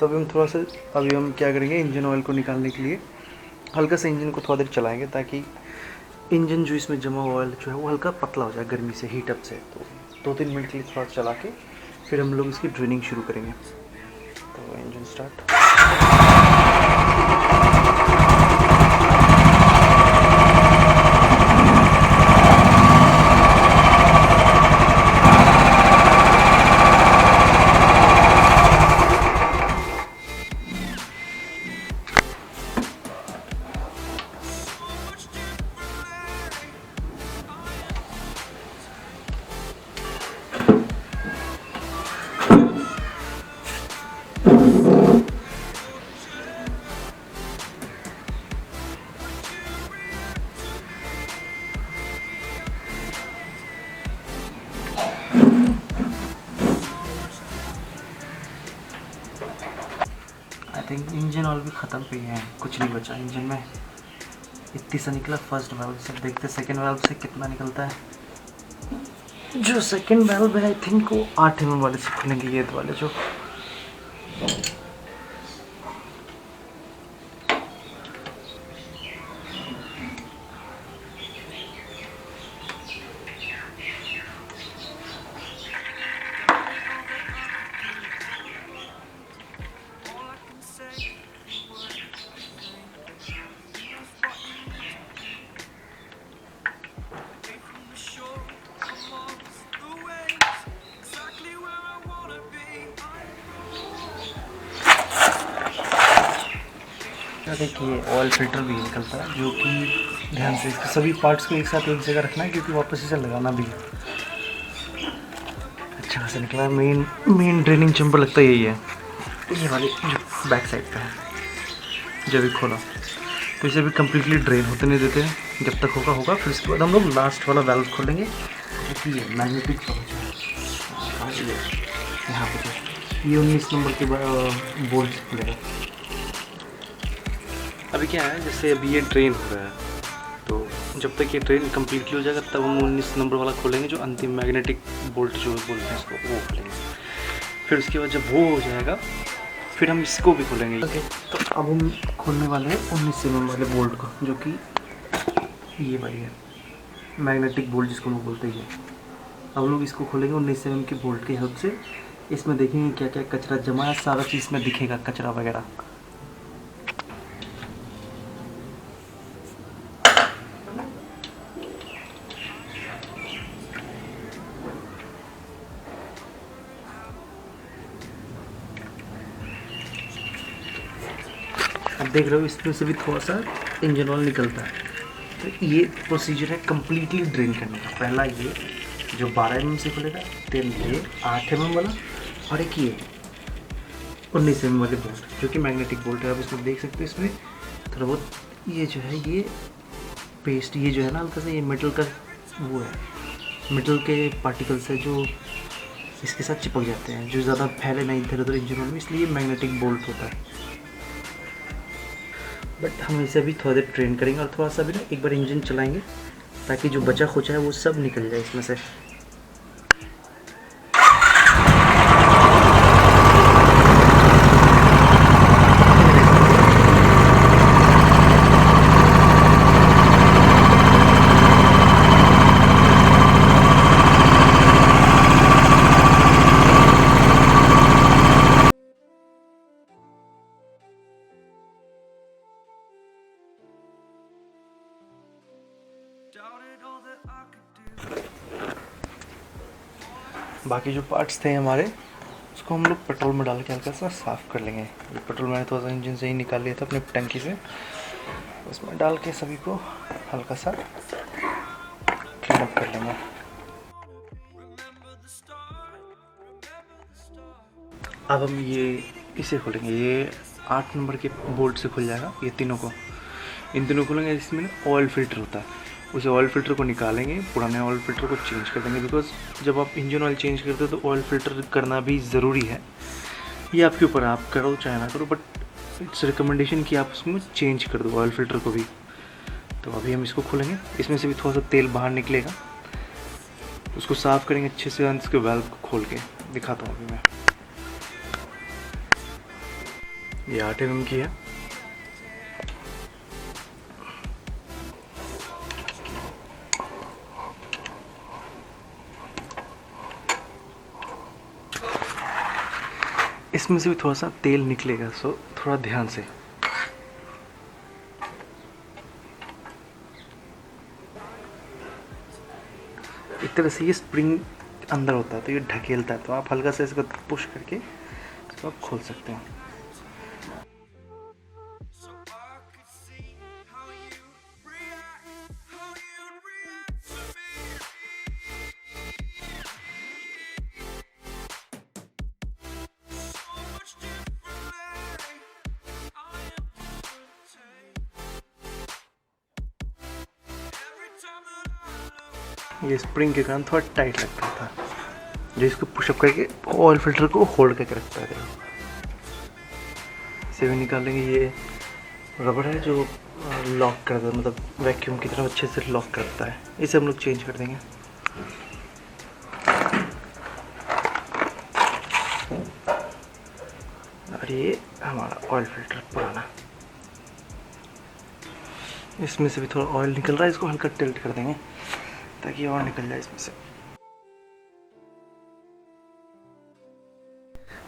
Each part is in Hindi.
तो अभी हम क्या करेंगे, इंजन ऑयल को निकालने के लिए हल्का सा इंजन को थोड़ा देर चलाएंगे, ताकि इंजन जो इसमें जमा हुआ ऑयल जो है वो हल्का पतला हो जाए गर्मी से, हीटअप से। तो 2-3 मिनट के लिए थोड़ा चला के फिर हम लोग इसकी ड्रेनिंग शुरू करेंगे। तो engine start. I think engine oil भी ख़त्म पे है, कुछ नहीं बचा इंजन में। इतनी सा निकला फर्स्ट वाल्व से। देखते सेकंड वाल्व से कितना निकलता है। जो सेकंड वाल्व है आई थिंक वो 8 mm वाले से खुलेंगे, ये वाले जो। देखिए ऑयल फिल्टर भी निकलता है, जो कि ध्यान से इसके सभी पार्ट्स को एक साथ एक जगह रखना है, क्योंकि वापस इसे लगाना भी है। अच्छा खासा निकला है। मेन ड्रेनिंग चैम्बर लगता है यही है, ये वाली जो बैक साइड पे है। जब भी खोला तो इसे भी कम्प्लीटली ड्रेन होते नहीं देते हैं, जब तक होगा। फिर उसके बाद हम लोग लास्ट वाला वाल्व खोलेंगे, जो कि ये मैग्नेटिक यहाँ पे ये 19 नंबर के बोल्ट खुलेगा। अभी क्या है, जैसे अभी ये ड्रेन हो रहा है, तो जब तक ये ड्रेन कम्प्लीटली हो जाएगा तब हम 19 नंबर वाला खोलेंगे, जो अंतिम मैग्नेटिक बोल्ट जो बोलते हैं इसको, वो खोलेंगे। फिर उसके बाद जब वो हो जाएगा फिर हम इसको भी खोलेंगे। ओके, तो अब हम खोलने वाले हैं 19 mm वाले बोल्ट को, जो कि ये वाली है मैग्नेटिक बोल्ट जिसको हम बोलते हैं। अब लोग इसको खोलेंगे 19 mm के बोल्ट की हेल्प से। इसमें देखेंगे क्या क्या कचरा जमा है, सारा चीज़ में दिखेगा, कचरा वगैरह। अब देख रहे हो इसमें से भी थोड़ा सा इंजन ऑयल निकलता है। तो ये प्रोसीजर है कम्प्लीटली ड्रेन करने का। पहला ये जो 12 mm से खुलेगा, फिर ये 8 mm वाला, और एक ये 19 mm वाले बोल्ट, जो कि मैग्नेटिक बोल्ट है। अब इसमें देख सकते हो इसमें थोड़ा बहुत ये जो है ये पेस्ट, ये जो है ना हल्का सा ये मेटल का वो है, मेटल के पार्टिकल्स है जो इसके साथ चिपक जाते हैं, जो ज़्यादा फैले नहीं इधर उधर इंजन ऑयल में, इसलिए मैग्नेटिक बोल्ट होता है। बट हम इसे भी थोड़ा देर ट्रेन करेंगे, और थोड़ा सा भी ना एक बार इंजन चलाएंगे, ताकि जो बचा खुचा है वो सब निकल जाए इसमें से। बाकी जो पार्ट्स थे हमारे, उसको हम लोग पेट्रोल में डाल के हल्का सा साफ़ कर लेंगे। ये पेट्रोल मैंने थोड़ा सा इंजन से ही निकाल लिया था अपनी टंकी से, उसमें डाल के सभी को हल्का सा क्लीन अप कर लेंगे। अब हम इसे खोलेंगे। ये 8 नंबर के बोल्ट से खुल जाएगा, ये तीनों को, इन तीनों खोलेंगे। इसमें ऑयल फिल्टर होता है, उसे ऑयल फिल्टर को निकालेंगे, पुराने ऑयल फिल्टर को चेंज कर देंगे। बिकॉज जब आप इंजन ऑयल चेंज करते हो तो ऑयल फिल्टर करना भी ज़रूरी है। ये आपके ऊपर, आप करो चाहे ना करो, बट इट्स रिकमेंडेशन कि आप उसमें चेंज कर दो ऑयल फिल्टर को भी। तो अभी हम इसको खोलेंगे, इसमें से भी थोड़ा सा तेल बाहर निकलेगा, उसको साफ़ करेंगे अच्छे से। इसके वाल्व को खोल के दिखाता हूँ अभी मैं। ये 8 mm की है। इसमें से भी थोड़ा सा तेल निकलेगा, सो थोड़ा ध्यान से। एक तरह से ये स्प्रिंग अंदर होता है तो ये ढकेलता है, तो आप हल्का से इसको पुश करके इसको आप खोल सकते हैं। ये स्प्रिंग के कारण थोड़ा टाइट लगता था, जो इसको पुशअप करके ऑयल फिल्टर को होल्ड करके रखता है। इसे भी निकालेंगे। ये रबर है जो लॉक करता है, मतलब वैक्यूम की तरह अच्छे से लॉक करता है। इसे हम लोग चेंज कर देंगे। और ये हमारा ऑयल फिल्टर पुराना, इसमें से भी थोड़ा ऑयल निकल रहा है, इसको हल्का टिल्ट कर देंगे ताकि और निकल जाए इसमें से।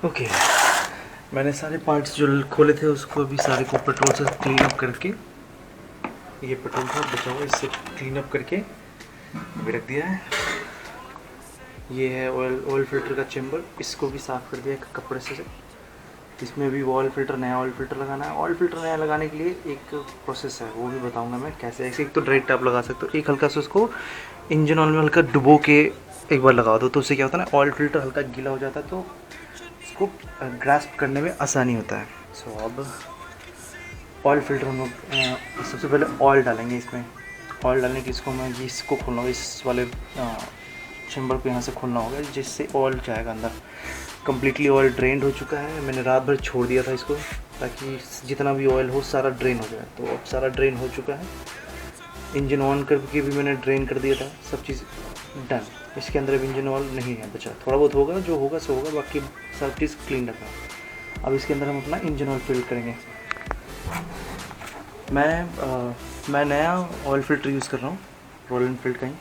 ओके, मैंने सारे पार्ट्स जो खोले थे उसको भी सारे को पेट्रोल से क्लीन अप करके, ये पेट्रोल था बचा हुआ, इससे क्लीन अप करके भी रख दिया है। ये है ऑयल फिल्टर का चेम्बर, इसको भी साफ़ कर दिया एक कपड़े से। इसमें भी ऑयल फिल्टर, नया ऑयल फिल्टर लगाना है। ऑयल फिल्टर नया लगाने के लिए एक प्रोसेस है, वो भी बताऊंगा मैं कैसे। ऐसे एक तो डायरेक्ट आप लगा सकते हो, एक हल्का से उसको इंजन ऑयल में हल्का डुबो के एक बार लगा दो, तो उससे क्या होता है ना, ऑयल फिल्टर हल्का गीला हो जाता है, तो इसको ग्रास्प करने में आसानी होता है। सो अब ऑयल फिल्टर हम लोग सबसे पहले ऑयल डालेंगे इसमें। ऑयल डालने की इसको मैं इसको खोलना होगा, इस वाले चैम्बर को यहाँ से खोलना होगा, जिससे ऑयल जाएगा अंदर। कम्प्लीटली ऑयल ड्रेन्ड हो चुका है, मैंने रात भर छोड़ दिया था इसको ताकि जितना भी ऑयल हो सारा ड्रेन हो जाए, तो अब सारा ड्रेन हो चुका है। इंजन ऑन करके भी मैंने ड्रेन कर दिया था, सब चीज़ डन। इसके अंदर अब इंजन ऑयल नहीं है बचा, थोड़ा बहुत होगा, जो होगा सो होगा, बाकी सब चीज़ क्लीन रखा। अब इसके अंदर हम अपना इंजन ऑयल फिल करेंगे। मैं नया ऑयल फिल्टर यूज़ कर रहा हूँ, रॉयल एनफील्ड का ही,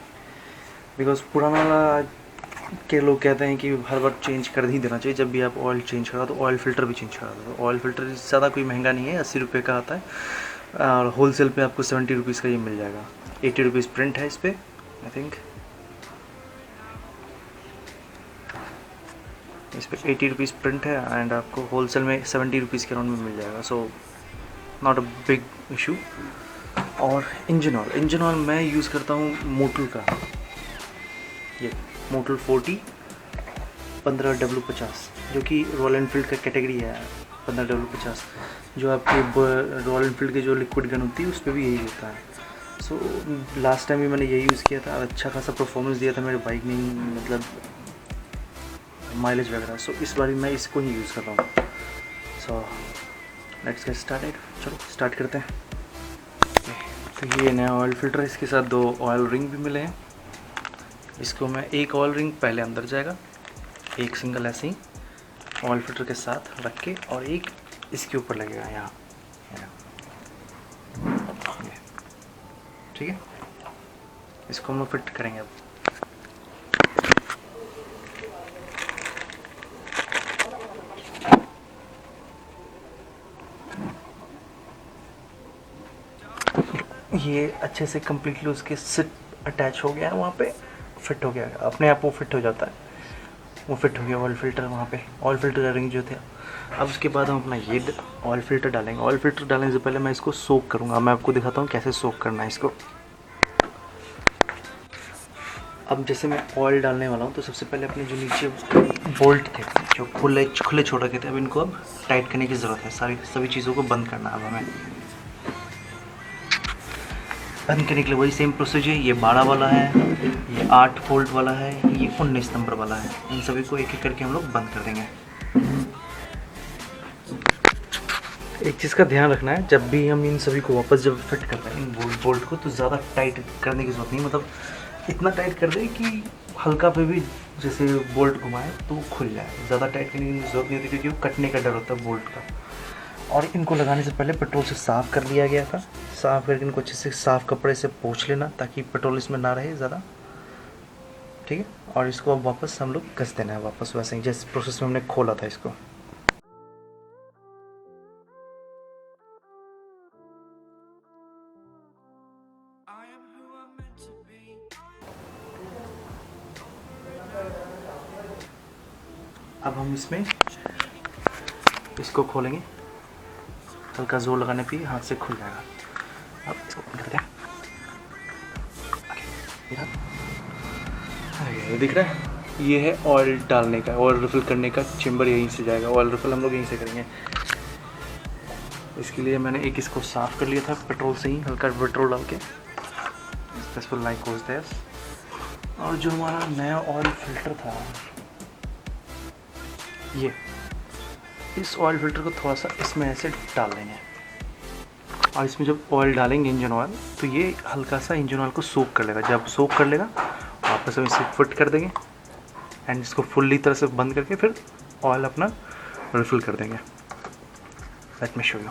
बिकॉज पुराना वाला के लोग कहते हैं कि हर बार चेंज कर ही देना चाहिए। जब भी आप ऑयल चेंज करा तो ऑयल फिल्टर भी चेंज करा दो। तो ऑयल फिल्टर ज़्यादा कोई महंगा नहीं है, 80 रुपये का आता है, और होल सेल पर आपको 70 रुपीज़ का ये मिल जाएगा। 80 रुपीज़ प्रिंट है इस पर, आई थिंक इस पर 80 रुपीज़ प्रिंट है, एंड आपको होल सेल में 70 रुपीज़ के अराउंड में मिल जाएगा। So not a big issue. और इंजन ऑयल मैं यूज़ करता हूँ मोटल का, ये मोटल 40 15W50, जो कि रॉयल एनफील्ड का कैटेगरी है। 15W50 जो आपकी रॉयल एनफील्ड की जो लिक्विड गन होती है उस पर भी यही होता है। सो लास्ट टाइम भी मैंने यही यूज़ किया था, अच्छा खासा परफॉर्मेंस दिया था मेरे बाइक में, मतलब माइलेज वगैरह। सो इस बार मैं इसको ही यूज़ कर रहा हूँ। सो लेट्स गेट स्टार्टेड, चलो स्टार्ट करते हैं। तो ये नया ऑयल फिल्टर है, इसके साथ 2 ऑयल रिंग भी मिले हैं। इसको मैं एक ऑयल रिंग पहले अंदर जाएगा, एक सिंगल ऐसे ही ऑयल फिल्टर के साथ रख के, और एक इसके ऊपर लगेगा यहाँ, ठीक है। इसको हम फिट करेंगे अब। ये अच्छे से कम्प्लीटली उसके सिट अटैच हो गया है, वहाँ पे फिट हो गया है, अपने आप वो फिट हो जाता है, वो फिट हो गया ऑयल फिल्टर वहाँ पे, ऑयल फिल्टर का रिंग जो थे। अब उसके बाद हम अपना ये ऑयल फिल्टर डालेंगे। ऑयल फिल्टर डालने से पहले मैं इसको सोक करूँगा, मैं आपको दिखाता हूँ कैसे सोक करना है इसको। अब जैसे मैं ऑयल डालने वाला हूँ, तो सबसे पहले अपने जो नीचे बोल्ट थे जो खुले छोड़ रखे थे, अब इनको अब टाइट करने की ज़रूरत है। सभी चीज़ों को बंद करना है अब हमें। बंद करने के लिए वही सेम प्रोसीजर, ये 12 वाला है, ये 8 वोल्ट वाला है, ये 19 नंबर वाला है। इन सभी को एक एक करके हम लोग बंद कर देंगे। एक चीज़ का ध्यान रखना है, जब भी हम इन सभी को वापस जब फिट कर रहे हैं इन बोल्ट को, तो ज़्यादा टाइट करने की ज़रूरत नहीं, मतलब इतना टाइट कर दे कि हल्का पे भी जैसे बोल्ट घुमाए तो वो खुल जाए। ज़्यादा टाइट करने की ज़रूरत नहीं होती, क्योंकि वो कटने का डर होता है बोल्ट का। और इनको लगाने से पहले पेट्रोल से साफ़ कर लिया गया था। साफ़ करके इनको अच्छे से साफ़ कपड़े से पोंछ लेना ताकि पेट्रोल इसमें ना रहे ज़्यादा, ठीक है। और इसको अब वापस हम लोग घस देना है वापस वैसे ही जिस प्रोसेस में हमने खोला था इसको। अब हम इसमें इसको खोलेंगे, हल्का जोर लगाने पे हाथ से खुल जाएगा। अब इसको ओपन करते हैं। ये दिख रहा है, ये है ऑयल डालने का, ऑयल रिफ़िल करने का चेम्बर यहीं से जाएगा। ऑयल रिफ़िल हम लोग यहीं से करेंगे। इसके लिए मैंने एक इसको साफ़ कर लिया था पेट्रोल से ही, हल्का पेट्रोल डाल के। Successful like hose this. और जो हमारा नया ऑयल फिल्टर था, ये इस ऑयल फिल्टर को थोड़ा सा इसमें ऐसे डाल देंगे। और इसमें जब ऑयल डालेंगे इंजन ऑयल, तो ये हल्का सा इंजन ऑयल को सोक कर लेगा। जब सोक कर लेगा वापस हम इसे फिट कर देंगे एंड इसको फुल्ली तरह से बंद करके फिर ऑयल अपना रिफ़िल कर देंगे। Let me show you.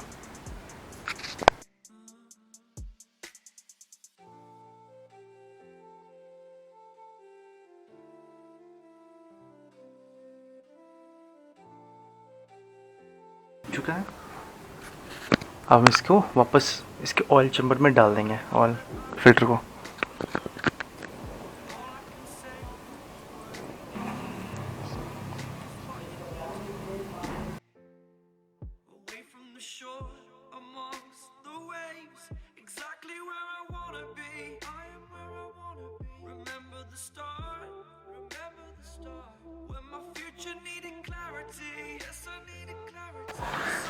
चुका है। अब हम इसको वापस इसके ऑयल चैम्बर में डाल देंगे, ऑयल फिल्टर को।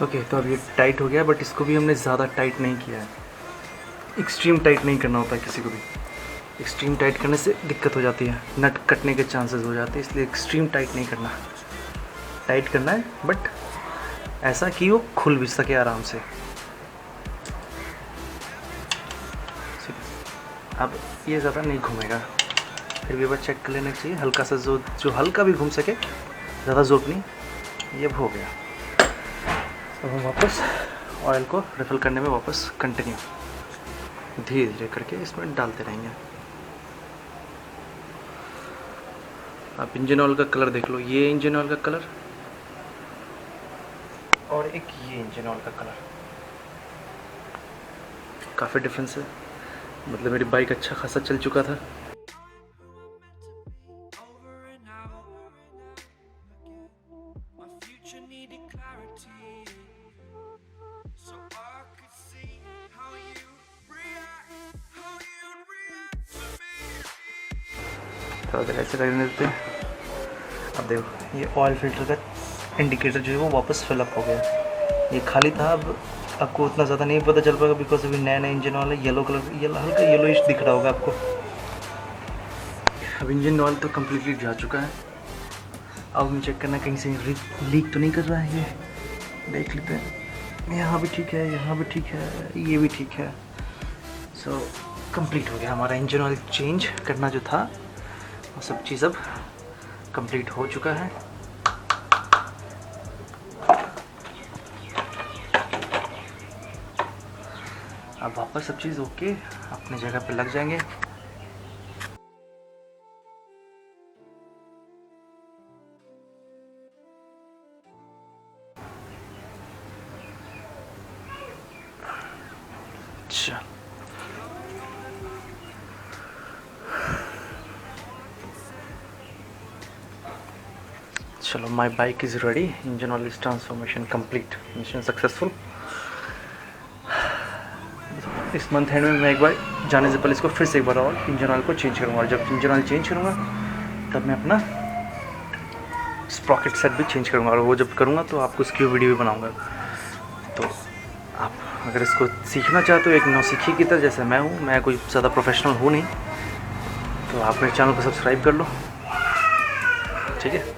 ओके, तो अब ये टाइट हो गया, बट इसको भी हमने ज़्यादा टाइट नहीं किया है। एक्सट्रीम टाइट नहीं करना होता है किसी को भी। एक्सट्रीम टाइट करने से दिक्कत हो जाती है, नट कटने के चांसेस हो जाते हैं, इसलिए एक्सट्रीम टाइट नहीं करना। टाइट करना है बट ऐसा कि वो खुल भी सके आराम से। अब ये ज़्यादा नहीं घूमेगा, फिर भी बस चेक कर लेना चाहिए हल्का सा, जो हल्का भी घूम सके, ज़्यादा जोर नहीं। ये हो गया। अब हम वापस ऑयल को रिफ़िल करने में वापस कंटिन्यू धीरे धीरे करके इसमें डालते रहेंगे। आप इंजन ऑयल का कलर देख लो, ये इंजन ऑयल का कलर और एक ये इंजन ऑयल का कलर, काफ़ी डिफरेंस है। मतलब मेरी बाइक अच्छा खासा चल चुका था। थोड़ा देर ऐसे करने देते हैं। अब देखो ये ऑयल फिल्टर का इंडिकेटर जो है वो वापस फिलअप हो गया। ये खाली था, अब आपको उतना ज़्यादा नहीं पता चल पाएगा बिकॉज अभी नया नया इंजन ऑयल है। येलो कलर, ये हल्का येलोइश दिख रहा होगा आपको। अब इंजन ऑयल तो कम्प्लीटली जा चुका है। अब हमें चेक करना कहीं से लीक तो नहीं कर रहा है। ये देख लेते हैं, यहाँ भी ठीक है, यहाँ भी ठीक है, ये भी ठीक है। सो कंप्लीट हो गया हमारा इंजन ऑयल चेंज करना जो था, वो सब चीज़ अब कंप्लीट हो चुका है। अब वापस सब चीज़ ओके अपनी जगह पे लग जाएंगे। अच्छा, चलो, my bike is ready. Engine oil is transformation complete, mission successful. इस मंथ एंड में मैं एक बार जाने से पहले इसको फिर से एक बार और इंजन ऑयल को चेंज करूँगा। और जब इंजन ऑयल चेंज करूँगा तब मैं अपना स्प्रॉकेट सेट भी चेंज करूँगा। और वो जब करूँगा तो आपको उसकी वीडियो भी बनाऊँगा। तो आप अगर इसको सीखना चाहते हो एक नौसिखी की तरह, जैसे मैं हूँ, मैं कोई ज़्यादा प्रोफेशनल हूँ नहीं, तो आप मेरे चैनल को सब्सक्राइब कर लो, ठीक है।